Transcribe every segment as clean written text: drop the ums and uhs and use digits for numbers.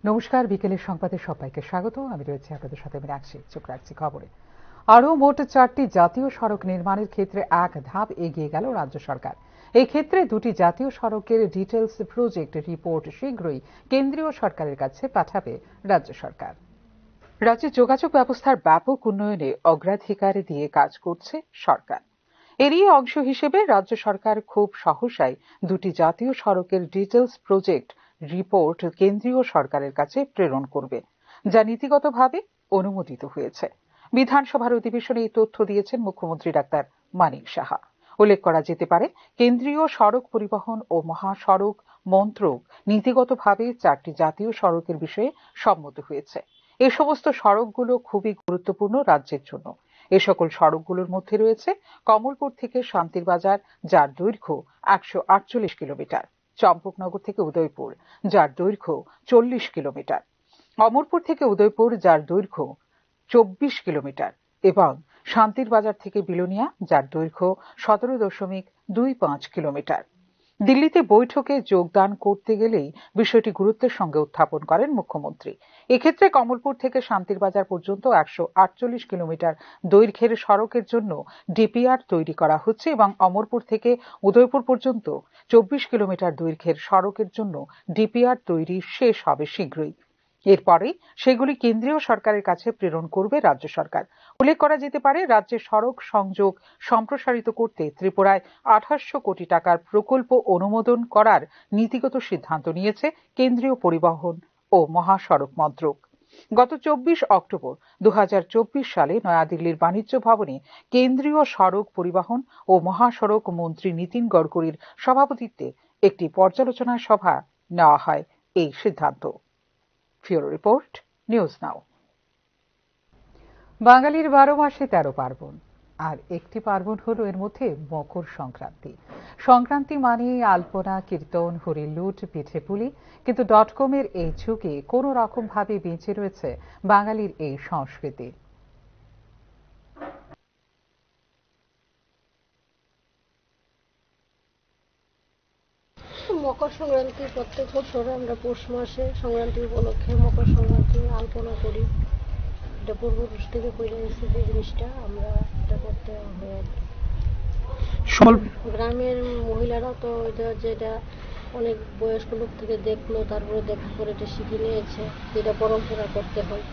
নমস্কার, বিকেলের সংবাদে সবাইকে স্বাগত। আমি রয়েছি আপনাদের সাথে মীনাক্ষী। চোখ রাখছি খবরে। আরও মোট 4টি জাতীয় সড়ক নির্মাণের ক্ষেত্রে এক ধাপ এগিয়ে গেল রাজ্য সরকার। এই ক্ষেত্রে 2টি জাতীয় সড়কের ডিটেলস প্রজেক্ট রিপোর্ট শীঘ্রই কেন্দ্রীয় সরকারের কাছে পাঠাবে রাজ্য সরকার। রাজ্যের যোগাযোগ ব্যবস্থার ব্যাপক উন্নয়নে অগ্রাধিকার দিয়ে কাজ করছে সরকার। এরই অংশ হিসেবে রাজ্য সরকার খুব সহসাই 2টি জাতীয় সড়কের ডিটেলস প্রজেক্ট রিপোর্ট কেন্দ্রীয় সরকারের কাছে প্রেরণ করবে, যা নীতিগতভাবে অনুমোদিত হয়েছে। বিধানসভার অধিবেশনে এই তথ্য দিয়েছেন মুখ্যমন্ত্রী ডাক্তার মানিক সাহা। উল্লেখ করা যেতে পারে, কেন্দ্রীয় সড়ক পরিবহন ও মহাসড়ক মন্ত্রক নীতিগতভাবে 4টি জাতীয় সড়কের বিষয়ে সম্মত হয়েছে। এ সমস্ত সড়কগুলো খুবই গুরুত্বপূর্ণ রাজ্যের জন্য। এ সকল সড়কগুলোর মধ্যে রয়েছে কমলপুর থেকে শান্তির বাজার, যার দৈর্ঘ্য 148 কিলোমিটার, চম্পকনগর থেকে উদয়পুর, যার দৈর্ঘ্য 40 কিলোমিটার, অমরপুর থেকে উদয়পুর, যার দৈর্ঘ্য 24 কিলোমিটার, এবং শান্তির বাজার থেকে বিলোনিয়া, যার দৈর্ঘ্য 17.25 কিলোমিটার। দিল্লিতে বৈঠকে যোগদান করতে গেলেই বিষয়টি গুরুত্বের সঙ্গে উত্থাপন করেন মুখ্যমন্ত্রী। এক্ষেত্রে কমলপুর থেকে শান্তির বাজার পর্যন্ত 148 কিলোমিটার দৈর্ঘ্যের সড়কের জন্য ডিপিআর তৈরি করা হচ্ছে এবং অমরপুর থেকে উদয়পুর পর্যন্ত 24 কিলোমিটার দৈর্ঘ্যের সড়কের জন্য ডিপিআর তৈরি শেষ হবে শীঘ্রই। এরপরেই সেগুলি কেন্দ্রীয় সরকারের কাছে প্রেরণ করবে রাজ্য সরকার। উল্লেখ করা যেতে পারে, রাজ্যের সড়ক সংযোগ সম্প্রসারিত করতে ত্রিপুরায় 2800 কোটি টাকার প্রকল্প অনুমোদন করার নীতিগত সিদ্ধান্ত নিয়েছে কেন্দ্রীয় পরিবহন ও মহাসড়ক মন্ত্রক। গত 24 অক্টোবর 2024 সালে নয়াদিল্লির বাণিজ্য ভবনে কেন্দ্রীয় সড়ক পরিবহন ও মহাসড়ক মন্ত্রী নীতিন গডকরির সভাপতিত্বে একটি পর্যালোচনা সভা নেওয়া হয় এই সিদ্ধান্ত। ফিউরো রিপোর্ট, নিউজ নাও। বাঙালির 12 মাসে 13 পার্বণ, আর একটি পার্বণ হলো এর মধ্যে মকর সংক্রান্তি। সংক্রান্তি মানে আলপনা, কীর্তন, হরিলুট, পিঠেপুলি। কিন্তু .com-এর এই ঝুঁকি কোনো রকম ভাবে বেঁচে রয়েছে বাঙালির এই সংস্কৃতি। মকর সংক্রান্তি প্রত্যেক বছর আমরা পৌষ মাসে সংক্রান্তি উপলক্ষে মকর সংক্রান্তি আলপনা করি। এটা পূর্বপুরুষ থেকে করে এসেছে যে জিনিসটা আমরা এটা করতে হয়। গ্রামের মহিলারা তো যেটা অনেক বয়স্ক লোক থেকে দেখলো, তারপরে দেখা করে এটা শিখে নিয়েছে, যেটা পরম্পরা করতে হয়।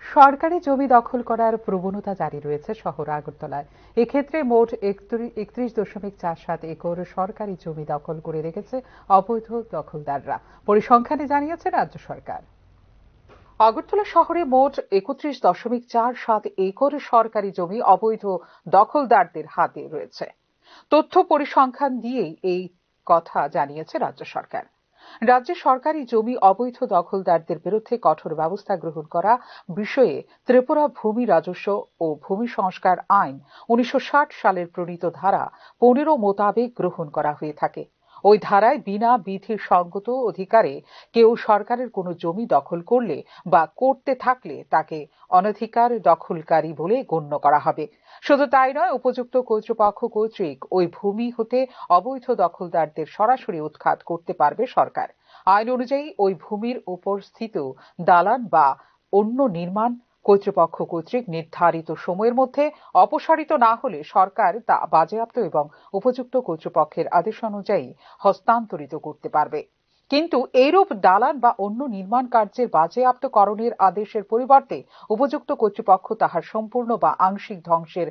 সরকারি জমি দখল করার প্রবণতা জারি রয়েছে শহর আগরতলায়। এক্ষেত্রে মোট 31.47 একর সরকারি জমি দখল করে রেখেছে অবৈধ দখলদাররা, পরিসংখ্যানে জানিয়েছে রাজ্য সরকার। আগরতলা শহরে মোট 31.47 একর সরকারি জমি অবৈধ দখলদারদের হাতে রয়েছে। তথ্য পরিসংখ্যান দিয়েই এই কথা জানিয়েছে রাজ্য সরকার। রাজ্যে সরকারি জমি অবৈধ দখলদারদের বিরুদ্ধে কঠোর ব্যবস্থা গ্রহণ করা বিষয়ে ত্রিপুরা ভূমি রাজস্ব ও ভূমি সংস্কার আইন 1960 সালের প্রণীত ধারা 15 মোতাবেক গ্রহণ করা হয়ে থাকে। ওই ধারায় বিনা বিধি সঙ্গত অধিকারে কেউ সরকারের কোনো জমি দখল করলে বা করতে থাকলে তাকে অনধিকার দখলকারী বলে গণ্য করা হবে। শুধু তাই নয়, উপযুক্ত কর্তৃপক্ষ কর্তৃক ওই ভূমি হতে অবৈধ দখলদারদের সরাসরি উৎখাত করতে পারবে সরকার। আইন অনুযায়ী ওই ভূমির উপর স্থিত দালান বা অন্য নির্মাণ কর্তৃপক্ষ কর্তৃক নির্ধারিত সময়ের মধ্যে অপসারিত না হলে সরকার তা বাজেয়াপ্ত এবং উপযুক্ত কর্তৃপক্ষের আদেশ অনুযায়ী হস্তান্তরিত করতে পারবে। কিন্তু এইরূপ দালান বা অন্য নির্মাণ কার্যের বাজেয়াপ্তকরণের আদেশের পরিবর্তে উপযুক্ত কর্তৃপক্ষ তাহার সম্পূর্ণ বা আংশিক ধ্বংসের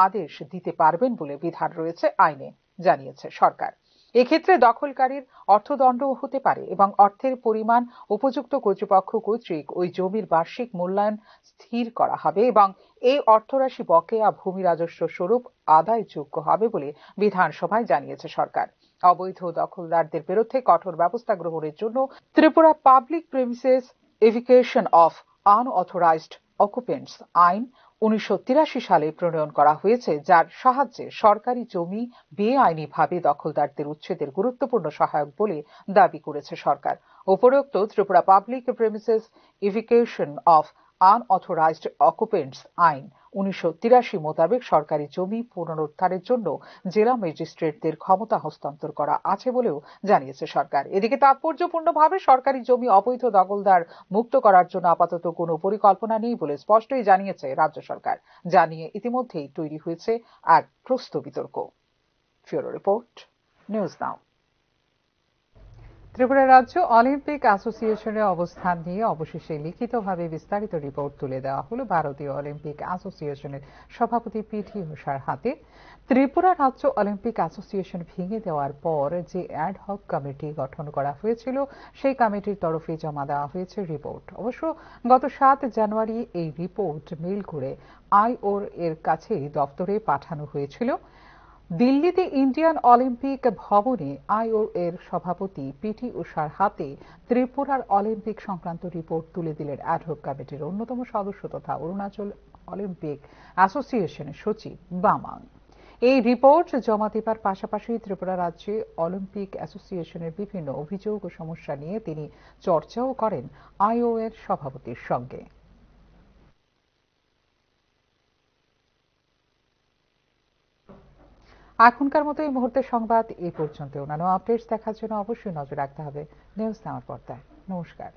আদেশ দিতে পারবেন বলে বিধান রয়েছে আইনে, জানিয়েছে সরকার। এক্ষেত্রে দখলকারীর অর্থদণ্ডও হতে পারে এবং অর্থের পরিমাণ উপযুক্ত কর্তৃপক্ষ কর্তৃক ওই জমির বার্ষিক মূল্যায়ন স্থির করা হবে এবং এই অর্থরাশি বকেয়া ভূমি রাজস্ব স্বরূপ আদায়যোগ্য হবে বলে বিধানসভায় জানিয়েছে সরকার। অবৈধ দখলদারদের বিরুদ্ধে কঠোর ব্যবস্থা গ্রহণের জন্য Tripura public premises eviction of unauthorised occupants আইন 1983 সালে প্রণয়ন করা হয়েছে, যার সাহায্যে সরকারি জমি বেআইনিভাবে দখলদারদের উচ্ছেদের গুরুত্বপূর্ণ সহায়ক বলে দাবি করেছে সরকার। উপরোক্ত Tripura public premises eviction of unauthorised occupants আইন 1983 মোতাবেক সরকারি জমি পুনরুদ্ধারের জন্য জেলা ম্যাজিস্ট্রেটদের ক্ষমতা হস্তান্তর করা আছে বলেও জানিয়েছে সরকার। এদিকে তাৎপর্যপূর্ণভাবে সরকারি জমি অবৈধ দখলদার মুক্ত করার জন্য আপাতত কোনো পরিকল্পনা নেই বলে স্পষ্টই জানিয়েছে রাজ্য সরকার, যা নিয়ে ইতিমধ্যেই তৈরি হয়েছে এক প্রস্ত বিতর্ক। Bureau report, news now. Tripura রাজ্য অলিম্পিক অ্যাসোসিয়েশনের অবস্থান নিয়ে অবশেষে লিখিতভাবে বিস্তারিত রিপোর্ট তুলে দেওয়া হলো ভারতীয় অলিম্পিক অ্যাসোসিয়েশনের সভাপতি পিটি উষার হাতে। ত্রিপুরা রাজ্য অলিম্পিক অ্যাসোসিয়েশন ভেঙে দেওয়ার পর যে অ্যাডহক কমিটি গঠন করা হয়েছিল, সেই কমিটির তরফে জমা দেওয়া হয়েছে রিপোর্ট। অবশ্য গত 7 জানুয়ারি এই রিপোর্ট মেইল করে আইওর এর কাছে দপ্তরে পাঠানো হয়েছিল। দিল্লিতে ইন্ডিয়ান অলিম্পিক ভবনে আইও এর সভাপতি পিটি উষার হাতে ত্রিপুরার অলিম্পিক সংক্রান্ত রিপোর্ট তুলে দিলেন অ্যাডহক কমিটির অন্যতম সদস্য তথা অরুণাচল অলিম্পিক অ্যাসোসিয়েশনের সচিব বামাং। এই রিপোর্ট জমা দেবার পাশাপাশি ত্রিপুরা রাজ্যে অলিম্পিক অ্যাসোসিয়েশনের বিভিন্ন অভিযোগ ও সমস্যা নিয়ে তিনি চর্চাও করেন আইও এর সভাপতির সঙ্গে। এখনকার মতো এই মুহূর্তের সংবাদ এই পর্যন্ত। অন্যান্য আপডেটস দেখার জন্য অবশ্যই নজর রাখতে হবে নিউজ নাওর পর্দায়। নমস্কার।